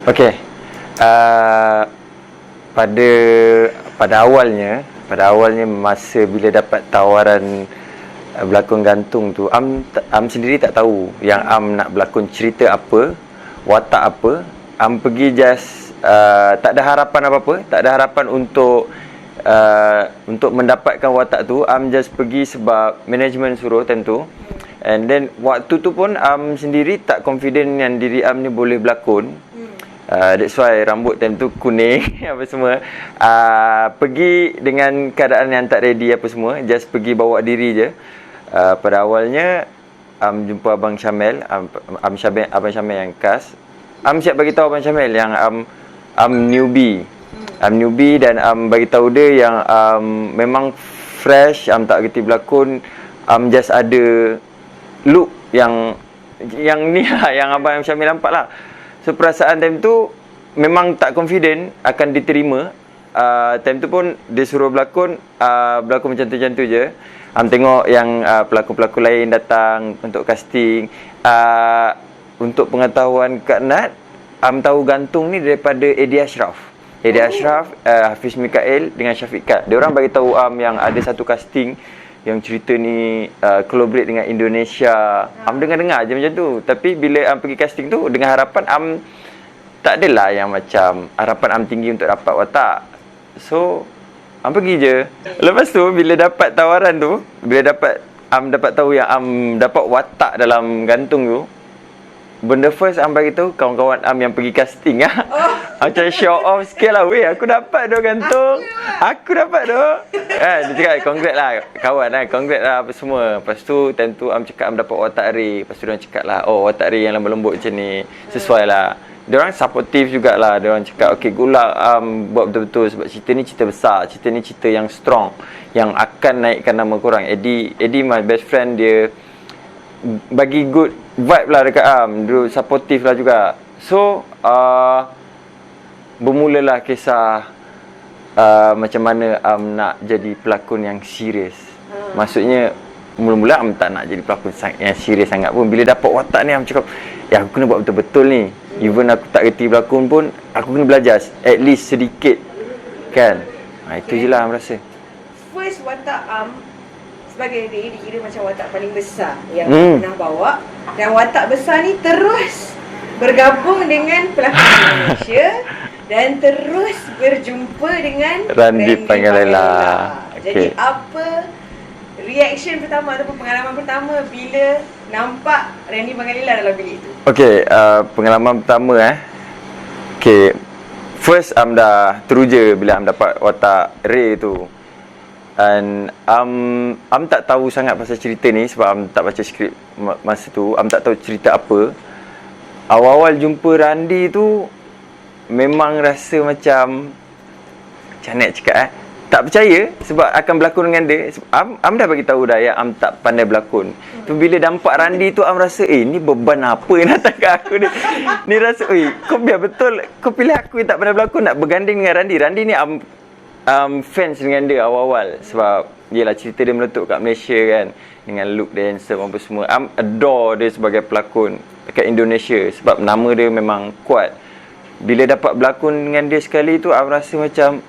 Okey. Uh, pada pada awalnya masa bila dapat tawaran berlakon gantung tu, Am sendiri tak tahu yang Am nak berlakon cerita apa, watak apa. Am pergi just tak ada harapan apa-apa, tak ada harapan untuk mendapatkan watak tu. Am just pergi sebab management suruh tentu. And then waktu tu pun Am sendiri tak confident yang diri Am ni boleh berlakon. That's why rambut time tu kuning apa semua. Pergi dengan keadaan yang tak ready apa semua, just pergi bawa diri je. Pada awalnya jumpa Abang Syamel, Abang Syamel yang cast. Siap bagi tahu Abang Syamel yang newbie. Newbie dan bagi tahu dia yang memang fresh, tak kerti berlakon. Just ada look yang ni lah, yang Abang Syamil nampak lah. So perasaan time tu memang tak confident akan diterima. Time tu pun dia suruh berlakon macam tu je. Tengok yang pelakon-pelakon lain datang untuk casting. Untuk pengetahuan Kak Nat, tahu gantung ni daripada Eddie Ashraf. Eddie Ashraf, Hafiz Mikael dengan Syafiq Kat. Dia orang bagi tahu yang ada satu casting yang cerita ni collaborate dengan Indonesia. Dengar-dengar je macam tu. Tapi bila pergi casting tu dengan harapan tak adalah yang macam harapan tinggi untuk dapat watak. So pergi je. Lepas tu bila dapat tawaran tu, bila dapat tahu yang dapat watak dalam gantung tu, benda first bagi tahu kawan-kawan yang pergi casting macam show off sikit lah. Weh, aku dapat dah gantung. Aku dapat dah. Dia cakap congrats lah kawan, congrats lah apa semua. Lepas tu time tu cakap dapat watak Ray. Lepas tu diorang cakap lah, oh watak Ray yang lembut macam ni sesuai lah. Diorang supportive jugalah. Diorang cakap okay, good luck, buat betul-betul sebab cerita ni cerita besar, cerita ni cerita yang strong, yang akan naikkan nama korang. Eddie my best friend, dia bagi good vibe lah dekat dia supportive lah juga. So bermulalah kisah macam mana nak jadi pelakon yang serius. Maksudnya mula-mula tak nak jadi pelakon yang serius sangat pun. Bila dapat watak ni cakap, ya aku kena buat betul-betul ni. Even aku tak kerti berlakon pun, aku kena belajar at least sedikit kan. Itu je lah rasa. First watak sebagai Ray dikira macam watak paling besar yang pernah bawa. Dan watak besar ni terus bergabung dengan pelakon Malaysia dan terus berjumpa dengan Randy Pangalila. Jadi apa reaction pertama ataupun pengalaman pertama bila nampak Randy Pangalila dalam bilik tu? Okay, pengalaman pertama okay, first dah teruja bila dapat watak Ray tu. And tak tahu sangat pasal cerita ni sebab tak baca skrip masa tu. Tak tahu cerita apa. Awal-awal jumpa Randy tu memang rasa macam nak cakap tak percaya sebab akan berlakon dengan dia. Dah bagi tahu dah yang tak pandai berlakon. Tu bila nampak Randy tu rasa ni beban apa yang datang kat aku ni. Ni rasa kau biar betul kau pilih aku yang tak pandai berlakon nak berganding dengan Randy. Randy ni fans dengan dia awal-awal sebab yelah cerita dia meletup kat Malaysia kan, dengan look dia handsome apa semua. Adore dia sebagai pelakon dekat Indonesia sebab nama dia memang kuat. Bila dapat berlakon dengan dia sekali tu rasa macam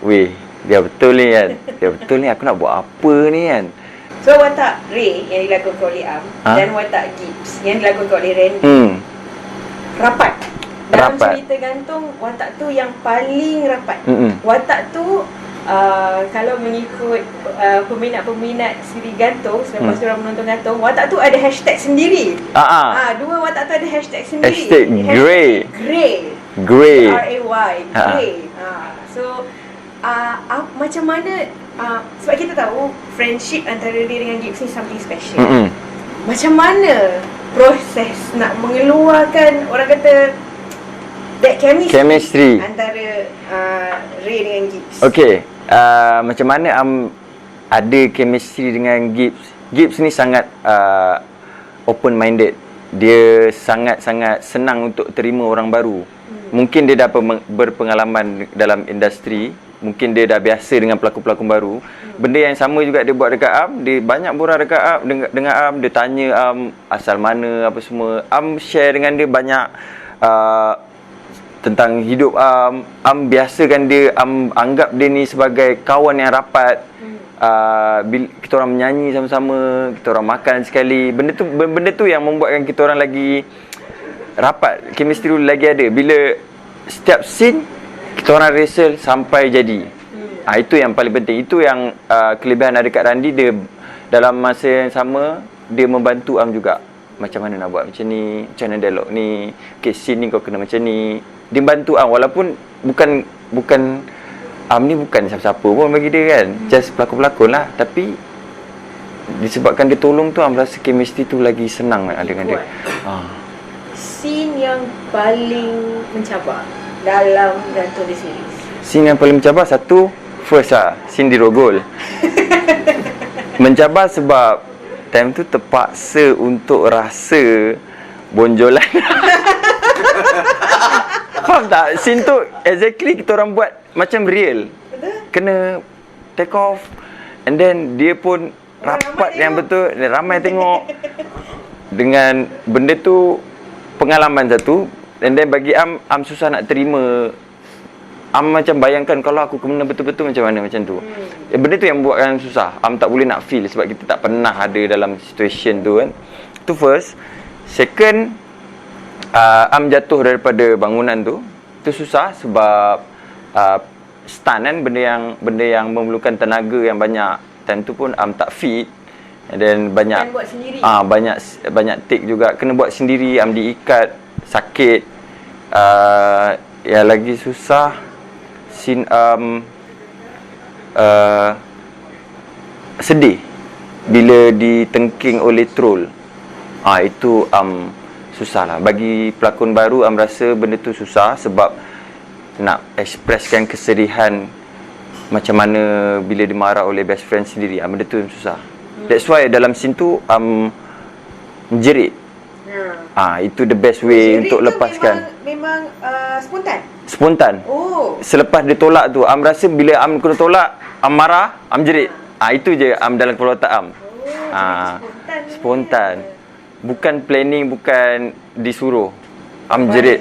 weh, dia betul ni kan. Dia betul ni, aku nak buat apa ni kan. So watak Ray yang dilakonkan oleh dan watak Gibbs yang dilakonkan oleh Randy rapat. Dalam cerita gantung, watak tu yang paling rapat. Watak tu kalau mengikut peminat-peminat siri gantung, selepas orang menonton gantung, watak tu ada hashtag sendiri. Dua watak tu ada hashtag sendiri. Hashtag Grey. Grey. R-A-Y. Grey. So macam mana sebab kita tahu friendship antara dia dengan Gibbs ni something special. Macam mana proses nak mengeluarkan, orang kata, that chemistry antara Ray dengan Gibbs? Okay, macam mana ada chemistry dengan Gibbs? Gibbs ni sangat open minded. Dia sangat-sangat senang untuk terima orang baru. Mungkin dia dah berpengalaman dalam industri, mungkin dia dah biasa dengan pelakon-pelakon baru. Benda yang sama juga dia buat dekat dia banyak borak dekat dengan dia tanya asal mana apa semua. Share dengan dia banyak tentang hidup Am biasakan dia, Am anggap dia ni sebagai kawan yang rapat. Bila kita orang menyanyi sama-sama, kita orang makan sekali, benda tu yang membuatkan kita orang lagi rapat, chemistry tu lagi ada. Bila setiap scene kita orang rehearsal sampai jadi. Itu yang paling penting. Itu yang kelebihan ada kat Randi. Dia dalam masa yang sama dia membantu Am juga. Macam mana nak buat macam ni, macam mana dialog ni, okay, scene ni kau kena macam ni. Dia bantu Am, walaupun bukan Am ni bukan siapa-siapa pun bagi dia kan, just pelakon-pelakon lah. Tapi disebabkan dia tolong tu, Am rasa chemistry tu lagi senang dengan dia. Scene yang paling mencabar dalam Gantung The Series? Scene yang paling mencabar, satu, first lah, scene di Rogol. Mencabar sebab time tu terpaksa untuk rasa bonjolan. Faham tak? Scene tu exactly kita orang buat macam real. Kena take off. And then dia pun rapat yang betul. Ramai tengok. Dengan benda tu pengalaman satu. And then bagi Am susah nak terima. Am macam bayangkan kalau aku kena betul-betul macam mana macam tu. Benda tu yang buatkan susah. Am tak boleh nak feel sebab kita tak pernah ada dalam situation tu kan. Tu first. Second, Am jatuh daripada bangunan tu. Tu susah sebab stunt kan, benda yang memerlukan tenaga yang banyak. Time tu pun Am tak fit. And then banyak buat sendiri. Banyak take juga kena buat sendiri. Am diikat, sakit. Yang lagi susah scene sedih bila ditengking oleh troll. Itu susah lah. Bagi pelakon baru, Am rasa benda tu susah sebab nak ekspreskan kesedihan macam mana bila dimarah oleh best friend sendiri. Benda tu yang susah. That's why dalam scene tu menjerit. Itu the best way untuk lepaskan. Memang Spontan. Selepas dia tolak tu, Am rasa bila Am kena tolak, Am marah, Am jerit. Itu je Am dalam kepala otak Am. Spontan. Bukan planning, bukan disuruh. Am jerit.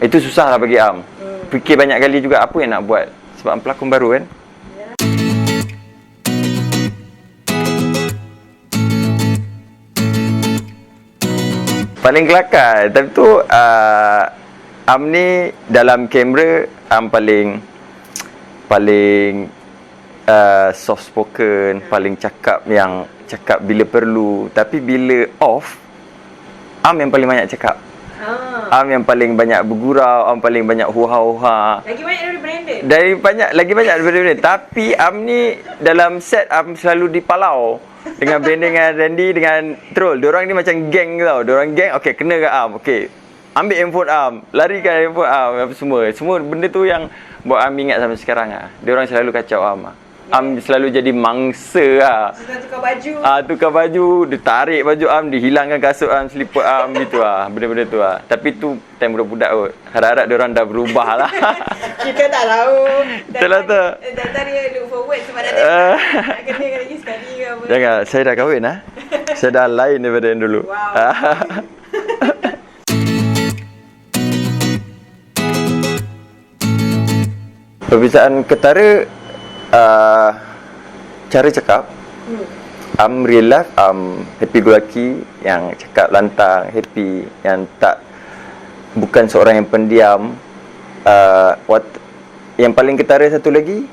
Itu susah lah bagi Am. Fikir banyak kali juga apa yang nak buat. Sebab Am pelakon baru kan. Paling kelakar time tu Am ni dalam kamera Am paling soft spoken, paling cakap bila perlu. Tapi bila off, Am yang paling banyak cakap. Am yang paling banyak bergurau, Am paling banyak huha-huha. Lagi banyak dari Brandon. Lagi banyak daripada Brandon. Tapi Am ni dalam set Am selalu dipalau. Dengan Brandon, dengan Randy, dengan Troll. Diorang ni macam geng tau. Diorang geng, okay, kena ke Am. Okay, ambil handphone Am, larikan handphone Am, apa semua benda tu yang buat Am ingat sampai sekarang lah. Diorang selalu kacau Am. Am selalu jadi mangsa lah. Tukar baju. Tukar baju, dia tarik baju Am, dihilangkan kasut Am, slipper Am gitu lah. Benda-benda tu lah. Tapi tu time budak-budak kot. Harap-harap diorang dah berubah lah. Kita tak tahu. Itulah tu. Dan tadi look forward sebab nak kena lagi sekali ke apa. Jangan, saya dah kahwin lah. Saya dah lain daripada yang dulu. Perbezaan ketara cara cakap. Am real life happy go lucky, yang cakap lantang, happy, yang tak, bukan seorang yang pendiam. Yang paling ketara satu lagi,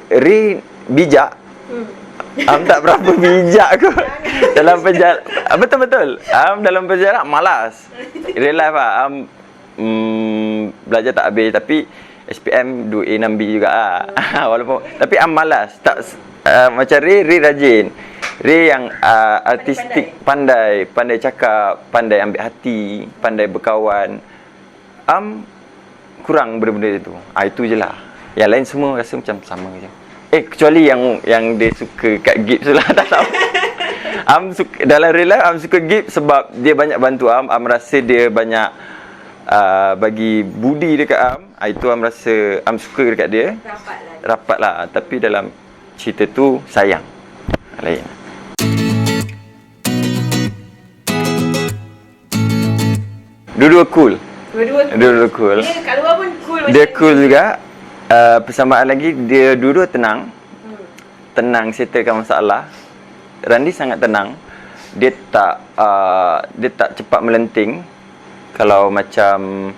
Ri bijak. Am tak berapa bijak kot. Dalam penjara, betul-betul. Am dalam penjara malas. Real life lah, Am belajar tak habis. Tapi SPM 2A 6B juga lah. Walaupun, tapi Am malas. Tak macam Ray rajin. Ray yang artistik, pandai cakap, pandai ambil hati, pandai berkawan. Am kurang benda-benda itu. Itu je lah. Yang lain semua rasa macam sama je. Kecuali yang dia suka kat Gibbs lah. Tak tahu. Am suka, dalam real life Am suka Gibbs sebab dia banyak bantu Am. Am rasa dia banyak bagi budi dekat Am. Itu Am rasa Am suka dekat dia. Rapat lah. Tapi dalam cerita tu sayang. Lain. Dua-dua cool. Dua-dua cool. Dia kat luar pun cool macam Dia ni. cool juga. Persamaan lagi, dia dua-dua tenang. Tenang settlekan masalah. Randi sangat tenang. Dia tak cepat melenting. Kalau macam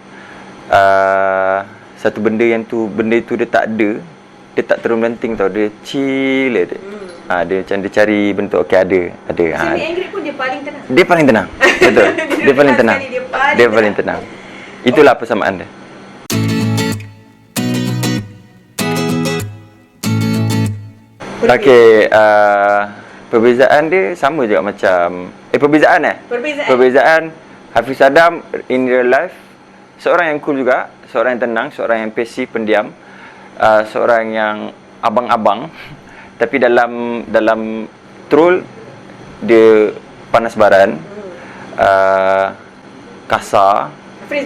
satu benda itu dia tak ada, dia tak terus melenting tau. Dia chill dia. Dia macam dia cari bentuk okey ada. So ni Ingrid pun dia paling tenang. Dia paling tenang. Betul. Dia paling tenang. sekali, Dia paling tenang. Itulah persamaan dia. Okey, perbezaan dia sama juga macam Perbezaan Hafiz Adam in real life seorang yang cool juga, seorang yang tenang, seorang yang pasif, pendiam, seorang yang abang-abang. Tapi dalam troll dia panas baran, kasar. Hafiz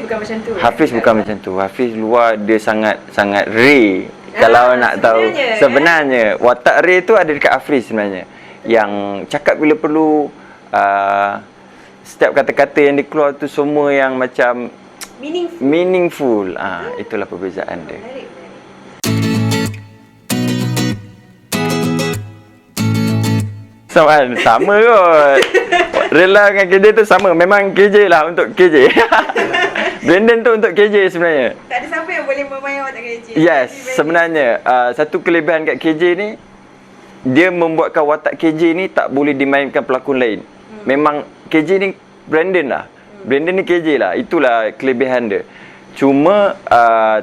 bukan macam tu. Hafiz luar dia sangat Ray. Kalau nak tahu sebenarnya watak Ray tu ada dekat Hafiz sebenarnya. Yang cakap bila perlu, setiap kata-kata yang dia keluar tu semua yang macam meaningful. Itulah perbezaan dia. Sama kot. Rela dengan KJ tu sama. Memang KJ lah untuk KJ. Brandon tu untuk KJ sebenarnya. Tak ada siapa yang boleh memainkan watak KJ. Yes, sebenarnya satu kelebihan kat KJ ni, dia membuatkan watak KJ ni tak boleh dimainkan pelakon lain. Memang KJ ni Brandon lah. Brandon ni KJ lah. Itulah kelebihan dia. Cuma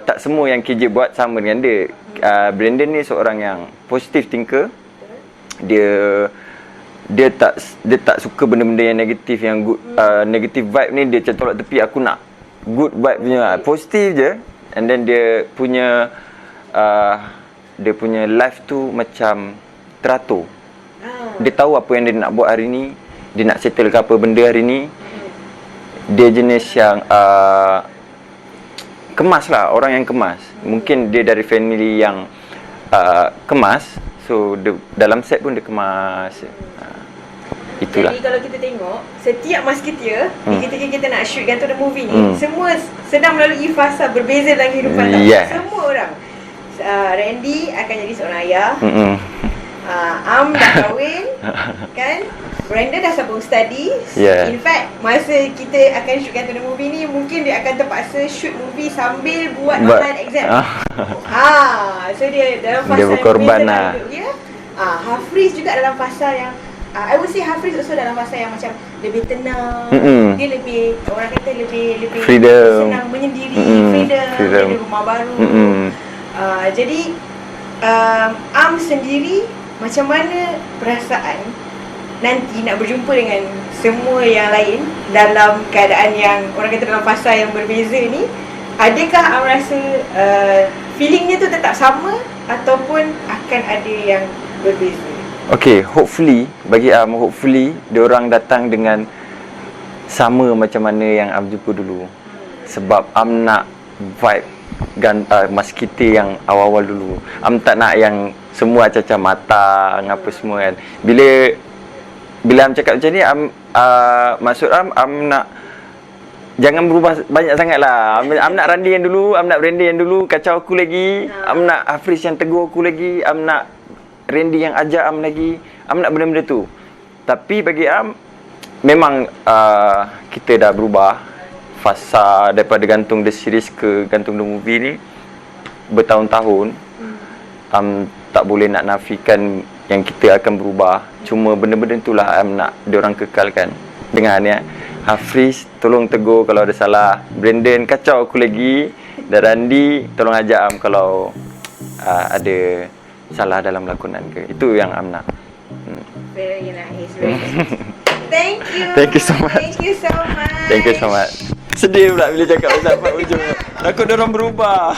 tak semua yang KJ buat sama dengan dia. Brandon ni seorang yang positive thinker. Dia tak suka benda-benda yang negatif, yang good, negative vibe ni dia macam tolak tepi. Aku nak good vibe punya, positif je. And then dia punya life tu macam teratur. Dia tahu apa yang dia nak buat hari ni, dia nak settle ke apa benda hari ni. Dia jenis yang kemas lah, orang yang kemas. Mungkin dia dari family yang kemas. So dalam set pun dia kemas. Itulah. Jadi kalau kita tengok, setiap musketeer ketika kita nak shoot Gantung the Movie ni, semua sedang melalui fasa berbeza dalam kehidupan tau. Semua orang. Randy akan jadi seorang ayah. Am dah kahwin, kan? Brandon dah sambung studies. In fact, masa kita akan shoot Gantung the Movie ni, mungkin dia akan terpaksa shoot movie sambil buat online exam. So dia dalam fasa dia berkorban yang berbeza lah. hidup dia. Hafiz juga dalam fasa yang I would say Hafiz also dalam fasa yang macam lebih tenang. Dia lebih, orang kata lebih freedom, senang menyendiri, freedom. Dia ada rumah baru. Jadi Am sendiri, macam mana perasaan nanti nak berjumpa dengan semua yang lain dalam keadaan yang orang kata dalam fasa yang berbeza ni? Adakah Am rasa feelingnya tu tetap sama ataupun akan ada yang berbeza? Okay, hopefully bagi Am, hopefully diorang datang dengan sama macam mana yang Am jumpa dulu. Sebab Am nak vibe musketeer yang awal-awal dulu. Am tak nak yang semua acah-acah mata apa semua kan. Bila Am cakap macam ni, maksud Am nak jangan berubah banyak sangat lah. Am nak Randy yang dulu, Am nak Randy yang dulu kacau aku lagi. Am nak Hafiz yang tegur aku lagi. Am nak Randy yang ajar Am lagi. Am nak benda-benda tu. Tapi bagi Am, memang kita dah berubah fasa daripada Gantung the Series ke Gantung the Movie ni bertahun-tahun. Am tak boleh nak nafikan yang kita akan berubah. Cuma benda-benda itulah Am nak diorang kekalkan. Dengar ni Hafiz, tolong tegur kalau ada salah. Brandon, kacau aku lagi. Dan Randy, tolong ajar Am kalau ada salah dalam lakonan ke. Itu yang Am nak. Very nice, very nice. Thank you. Thank you so much. Thank you so much. Thank you so much. Sedih pula bila cakap sampai ujung. Takut diorang berubah.